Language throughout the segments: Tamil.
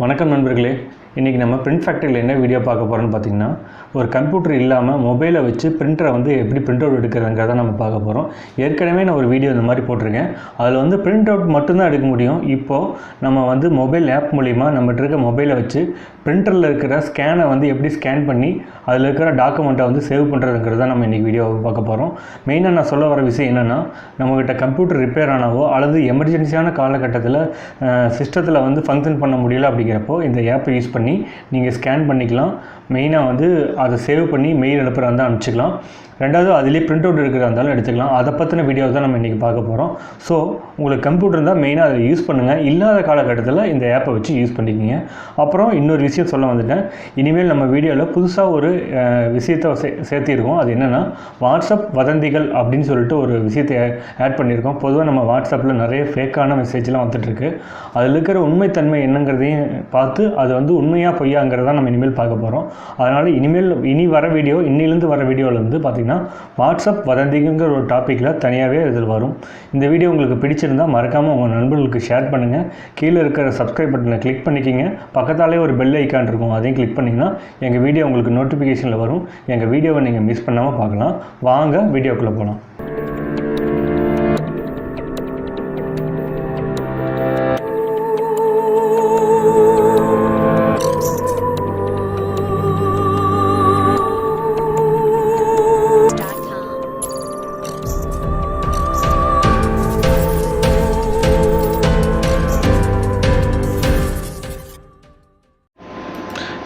வணக்கம் நண்பர்களே, இன்றைக்கி நம்ம பிரிண்ட் ஃபேக்டரியில் என்ன வீடியோ பார்க்க போகிறோன்னு பார்த்தீங்கன்னா, ஒரு கம்ப்யூட்டர் இல்லாமல் மொபைலை வச்சு பிரிண்டரை வந்து எப்படி பிரிண்ட் அவுட் எடுக்கிறதுங்கிறத நம்ம பார்க்க போகிறோம். ஏற்கனவே நான் ஒரு வீடியோ இந்த மாதிரி போட்டிருக்கேன். அதில் வந்து பிரிண்ட் அவுட் மட்டும்தான் எடுக்க முடியும். இப்போது நம்ம வந்து மொபைல் ஆப் மூலிமா நம்மகிட்ட இருக்க மொபைலை வச்சு பிரிண்டரில் இருக்கிற ஸ்கேனை வந்து எப்படி ஸ்கேன் பண்ணி அதில் இருக்கிற டாக்குமெண்ட்டை வந்து சேவ் பண்ணுறதுங்கிறத நம்ம இன்றைக்கி வீடியோவை பார்க்க போகிறோம். மெயினாக நான் சொல்ல வர விஷயம் என்னென்னா, நம்மகிட்ட கம்ப்யூட்டர் ரிப்பேர் ஆனவோ அல்லது எமர்ஜென்சியான காலகட்டத்தில் சிஸ்டத்தில் வந்து ஃபங்க்ஷன் பண்ண முடியல அப்படிங்கிறப்போ இந்த ஆப்பை யூஸ் பண்ணி நீங்கள் ஸ்கேன் பண்ணிக்கலாம். மெயினாக வந்து அதை சேவ் பண்ணி மெயில் அனுப்புகிறதா இருந்தால் அனுப்பிச்சிக்கலாம். ரெண்டாவது அதிலே பிரிண்ட் அவுட் எடுக்கிறதா இருந்தாலும் எடுத்துக்கலாம். அதை பற்றின வீடியோ தான் நம்ம இன்றைக்கி பார்க்க போகிறோம். ஸோ உங்களுக்கு கம்ப்யூட்டர் இருந்தால் மெயினாக அதை யூஸ் பண்ணுங்கள். இல்லாத காலகட்டத்தில் இந்த ஆப்பை வச்சு யூஸ் பண்ணிக்கிங்க. அப்புறம் இன்னொரு விஷயம் சொல்ல வந்துட்டேன். இனிமேல் நம்ம வீடியோவில் புதுசாக ஒரு விஷயத்தை சேர்த்திருக்கோம். அது என்னென்னா, வாட்ஸ்அப் வதந்திகள் அப்படின்னு சொல்லிட்டு ஒரு விஷயத்தை ஆட் பண்ணியிருக்கோம். பொதுவாக நம்ம வாட்ஸ்அப்பில் நிறைய ஃபேக்கான மெசேஜ்லாம் வந்துட்டுருக்கு. அதில் இருக்கிற உண்மைத்தன்மை என்னங்கிறதையும் பார்த்து அது வந்து உண்மையாக பொய்யாங்கிறதான் நம்ம இனிமேல் பார்க்க போகிறோம். அதனால் இனி வர வீடியோ, இன்னிலேருந்து வர வீடியோவிலேருந்து பார்த்திங்கன்னா வாட்ஸ்அப் வதந்திங்கிற ஒரு டாப்பிக்கில் தனியாகவே இதில் வரும். இந்த வீடியோ உங்களுக்கு பிடிச்சிருந்தால் மறக்காமல் உங்கள் நண்பர்களுக்கு ஷேர் பண்ணுங்கள். கீழே இருக்கிற சப்ஸ்கிரைப் பட்டனை கிளிக் பண்ணிக்கிங்க. பக்கத்தாலே ஒரு பெல் ஐக்கான் இருக்கும், அதையும் கிளிக் பண்ணிங்கன்னா எங்கள் வீடியோ உங்களுக்கு நோட்டிஃபிகேஷனில் வரும். எங்கள் வீடியோவை நீங்கள் மிஸ் பண்ணாமல் பார்க்கலாம். வாங்க வீடியோக்குள்ளே போகலாம்.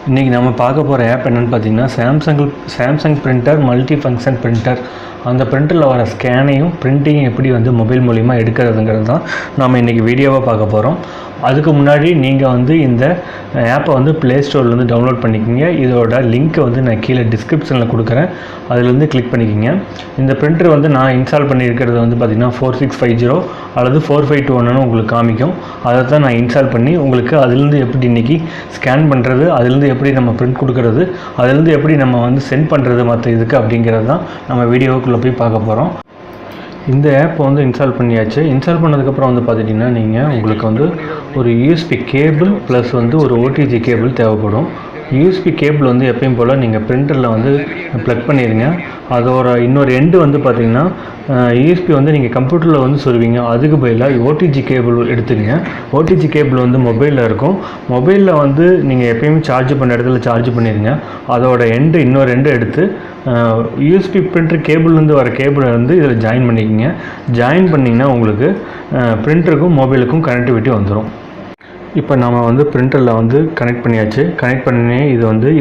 இன்றைக்கி நம்ம பார்க்க போகிற ஆப் என்னென்னு பார்த்தீங்கன்னா, Samsung printer multi function printer. அந்த பிரிண்டரில் வர ஸ்கேனையும் பிரிண்டிங்கும் எப்படி வந்து மொபைல் மூலிமா எடுக்கிறதுங்கிறது தான் நம்ம இன்றைக்கி வீடியோவாக பார்க்க போகிறோம். அதுக்கு முன்னாடி நீங்கள் வந்து இந்த ஆப்பை வந்து ப்ளே ஸ்டோர்லேருந்து டவுன்லோட் பண்ணிக்கிங்க. இதோட லிங்க்கை வந்து நான் கீழே டிஸ்கிரிப்ஷனில் கொடுக்குறேன், அதுலேருந்து கிளிக் பண்ணிக்கிங்க. இந்த பிரிண்டர் வந்து நான் இன்ஸ்டால் பண்ணியிருக்கிறது வந்து பார்த்திங்கன்னா 4650 அல்லது 4521 உங்களுக்கு காமிக்கும். அதை தான் நான் இன்ஸ்டால் பண்ணி உங்களுக்கு அதுலேருந்து எப்படி இன்றைக்கி ஸ்கேன் பண்ணுறது, அதுலேருந்து எப்படி நம்ம பிரிண்ட் கொடுக்குறது, அதுலேருந்து எப்படி நம்ம வந்து சென்ட் பண்ணுறது மற்ற இதுக்கு அப்படிங்கிறது தான் நம்ம வீடியோவுக்குள்ளே போய் பார்க்க போகிறோம். இந்த ஆப்பை வந்து இன்ஸ்டால் பண்ணியாச்சு. இன்ஸ்டால் பண்ணதுக்கப்புறம் வந்து பார்த்துட்டிங்கன்னா, நீங்கள் உங்களுக்கு வந்து ஒரு யூஎஸ்பி கேபிள் ப்ளஸ் வந்து ஒரு ஓடிஜி கேபிள் தேவைப்படும். யூஎஸ்பி கேபிள் வந்து எப்பயும் போல் நீங்கள் பிரிண்டரில் வந்து ப்ளக் பண்ணிடுங்க. அதோட இன்னொரு எண்டு வந்து பார்த்திங்கன்னா, யூஎஸ்பி வந்து நீங்கள் கம்ப்யூட்டரில் வந்து சொல்லுவீங்க. அதுக்கு பதிலாக ஓடிஜி கேபிள் எடுத்துக்கங்க. ஓடிஜி கேபிள் வந்து மொபைலில் இருக்கும். மொபைலில் வந்து நீங்கள் எப்பயுமே சார்ஜ் பண்ண இடத்துல சார்ஜ் பண்ணிடுங்க. அதோட இன்னொரு எண்டு எடுத்து யூஎஸ்பி பிரிண்டர் கேபிள்லேருந்து வர கேபிளை வந்து இதில் ஜாயின் பண்ணிக்கோங்க. ஜாயின் பண்ணிங்கன்னா உங்களுக்கு பிரிண்டருக்கும் மொபைலுக்கும் கனெக்டிவிட்டி வந்துடும். இப்போ நம்ம வந்து பிரிண்டரில் வந்து கனெக்ட் பண்ணியாச்சு. கனெக்ட் பண்ணி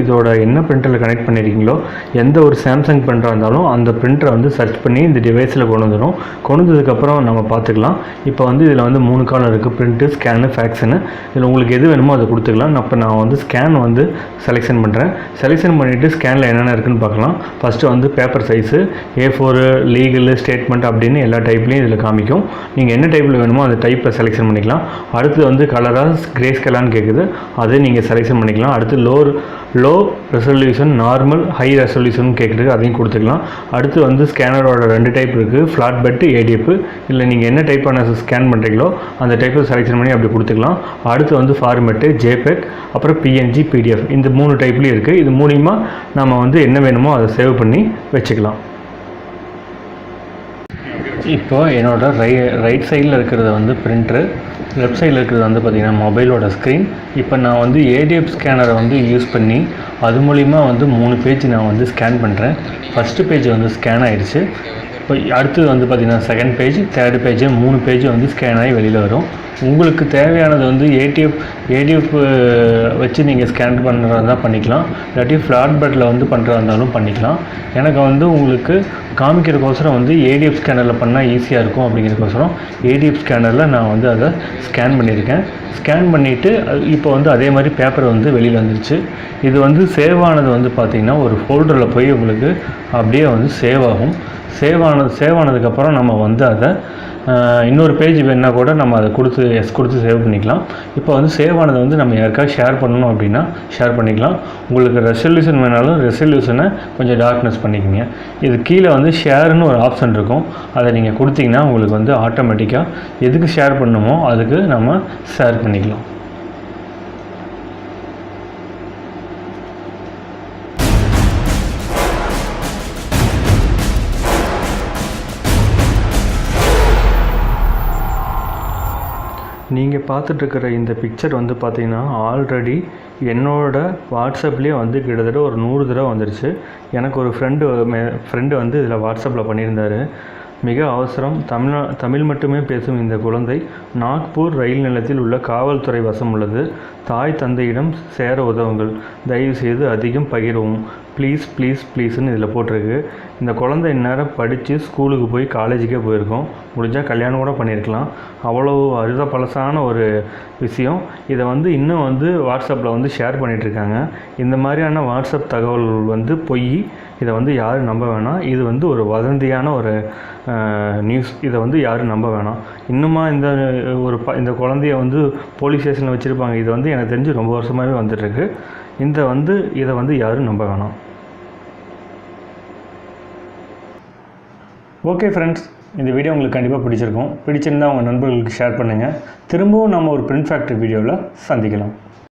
இதோட என்ன பிரிண்டரில் கனெக்ட் பண்ணியிருக்கீங்களோ, எந்த ஒரு சாம்சங் பிரிண்டராக இருந்தாலும் அந்த பிரிண்டரை வந்து சர்ச் பண்ணி இந்த டிவைஸில் கொண்டு வந்துடும். கொண்டு வந்ததுக்கப்புறம் நம்ம பார்த்துக்கலாம். இப்போ வந்து இதில் வந்து 3 காலம் இருக்குது: பிரிண்ட்டு, ஸ்கேனு, ஃபேக்ஸுன்னு. இதில் உங்களுக்கு எது வேணுமோ அதை கொடுத்துக்கலாம். இப்போ நான் வந்து ஸ்கேன் வந்து செலெக்ஷன் பண்ணுறேன். செலெக்ஷன் பண்ணிவிட்டு ஸ்கேனில் என்னென்ன இருக்குதுன்னு பார்க்கலாம். ஃபஸ்ட்டு வந்து paper size, A4, legal, statement அப்படின்னு எல்லா டைப்லேயும் இதில் காமிக்கும். நீங்கள் என்ன டைப்பில் வேணுமோ அந்த டைப்பில் செலெக்ஷன் பண்ணிக்கலாம். அடுத்து வந்து கலராக கிரே ஸ்கேலான்னு கேட்குது, அதை நீங்கள் செலெக்ஷன் பண்ணிக்கலாம். அடுத்து low resolution, normal, high resolution கேட்குறது, அதையும் கொடுத்துக்கலாம். அடுத்து வந்து ஸ்கேனரோட 2 டைப் இருக்குது: ஃப்ளாட் பெட், ADF. இல்லை நீங்கள் என்ன டைப்பான ஸ்கேன் பண்ணுறீங்களோ அந்த டைப்பை செலெக்ஷன் பண்ணி அப்படி கொடுத்துக்கலாம். அடுத்து வந்து ஃபார்மேட்டு, JPEG, அப்புறம் PNG, PDF. இந்த 3 டைப்லேயும் இருக்குது. இது மூலிமா நம்ம வந்து என்ன வேணுமோ அதை சேவ் பண்ணி வச்சுக்கலாம். இப்போ என்னோட ரைட் சைடில் இருக்கிறது வந்து பிரிண்டரு, லெஃப்ட் சைடில் இருக்கிறது வந்து பார்த்திங்கன்னா மொபைலோட ஸ்க்ரீன். இப்போ நான் வந்து ADF ஸ்கேனரை வந்து யூஸ் பண்ணி அது மூலிமா வந்து 3 பேஜ் நான் வந்து ஸ்கேன் பண்ணுறேன். ஃபஸ்ட்டு பேஜ் வந்து ஸ்கேன் ஆகிடுச்சு. இப்போ அடுத்தது வந்து பார்த்திங்கன்னா 2nd page, 3rd page, 3 page வந்து ஸ்கேன் ஆகி வெளியில் வரும். உங்களுக்கு தேவையானது வந்து ADF வச்சு நீங்கள் ஸ்கேன் பண்ணுறதா பண்ணிக்கலாம். இல்லாட்டி ஃப்ளாட் பெட்டில் வந்து பண்ணுறதா இருந்தாலும் பண்ணிக்கலாம். எனக்கு வந்து உங்களுக்கு காமிக்கிறதுக்கோசரம் வந்து ADF ஸ்கேனரில் பண்ணால் ஈஸியாக இருக்கும் அப்படிங்கிறதுக்கோசரம் ADF ஸ்கேனரில் நான் வந்து அதை ஸ்கேன் பண்ணியிருக்கேன். ஸ்கேன் பண்ணிவிட்டு இப்போ வந்து அதே மாதிரி பேப்பர் வந்து வெளியில் வந்துருச்சு. இது வந்து சேவ் ஆனது வந்து பார்த்திங்கன்னா ஒரு ஃபோல்டரில் போய் உங்களுக்கு அப்படியே வந்து சேவ் ஆகும். சேவ் ஆனதுக்கப்புறம் நம்ம வந்து அதை இன்னொரு பேஜ் வேணால் கூட நம்ம அதை கொடுத்து சேவ் பண்ணிக்கலாம். இப்போ வந்து சேவ் ஆனதை வந்து நம்ம யாருக்காவது ஷேர் பண்ணணும் அப்படின்னா ஷேர் பண்ணிக்கலாம். உங்களுக்கு ரெசல்யூஷன் வேணாலும் ரெசல்யூஷனை கொஞ்சம் டார்க்னஸ் பண்ணிக்கோங்க. இது கீழே வந்து ஷேர்னு ஒரு ஆப்ஷன் இருக்கும். அதை நீங்கள் கொடுத்தீங்கன்னா உங்களுக்கு வந்து ஆட்டோமேட்டிக்காக எதுக்கு ஷேர் பண்ணணுமோ அதுக்கு நம்ம ஷேர் பண்ணிக்கலாம். நீங்கள் பார்த்துட்ருக்கிற இந்த பிக்சர் வந்து பார்த்தீங்கன்னா ஆல்ரெடி என்னோட வாட்ஸ்அப்லேயே வந்து கிட்டத்தட்ட ஒரு 100 தடவை வந்துருச்சு. எனக்கு ஒரு ஃப்ரெண்டு வந்து இதில் வாட்ஸ்அப்பில் பண்ணியிருந்தார். மிக அவசரம். தமிழ் மட்டுமே பேசும் இந்த குழந்தை நாக்பூர் ரயில் நிலையத்தில் உள்ள காவல்துறை வசம் உள்ளது. தாய் தந்தையிடம் சேர உதவுங்கள். தயவுசெய்து அதிகம் பகிரவும். ப்ளீஸ் ப்ளீஸ் ப்ளீஸ்ன்னு இதில் போட்டிருக்கு. இந்த குழந்தை இந்நேரம் படித்து ஸ்கூலுக்கு போய் காலேஜுக்கே போயிருக்கோம். முடிஞ்சால் கல்யாணம் கூட பண்ணியிருக்கலாம். அவ்வளோ பழசான ஒரு விஷயம். இதை வந்து இன்னும் வந்து வாட்ஸ்அப்பில் வந்து ஷேர் பண்ணிகிட்ருக்காங்க. இந்த மாதிரியான வாட்ஸ்அப் தகவல் வந்து பொய். இதை வந்து யாரும் நம்ப வேணாம். இது வந்து ஒரு வதந்தியான ஒரு நியூஸ். இதை வந்து யாரும் நம்ப வேணாம். இன்னுமா இந்த குழந்தைய வந்து போலீஸ் ஸ்டேஷனில் வச்சுருப்பாங்க. இது வந்து எனக்கு தெரிஞ்சு ரொம்ப வருஷமாகவே வந்துட்டுருக்கு. இதை வந்து யாரும் நம்ப வேணாம். ஓகே ஃப்ரெண்ட்ஸ், இந்த வீடியோ உங்களுக்கு கண்டிப்பாக பிடிச்சிருக்கும். பிடிச்சிருந்தால் உங்கள் நண்பர்களுக்கு ஷேர் பண்ணுங்கள். திரும்பவும் நம்ம ஒரு பிரிண்ட் ஃபேக்ட்ரி வீடியோவில் சந்திக்கலாம்.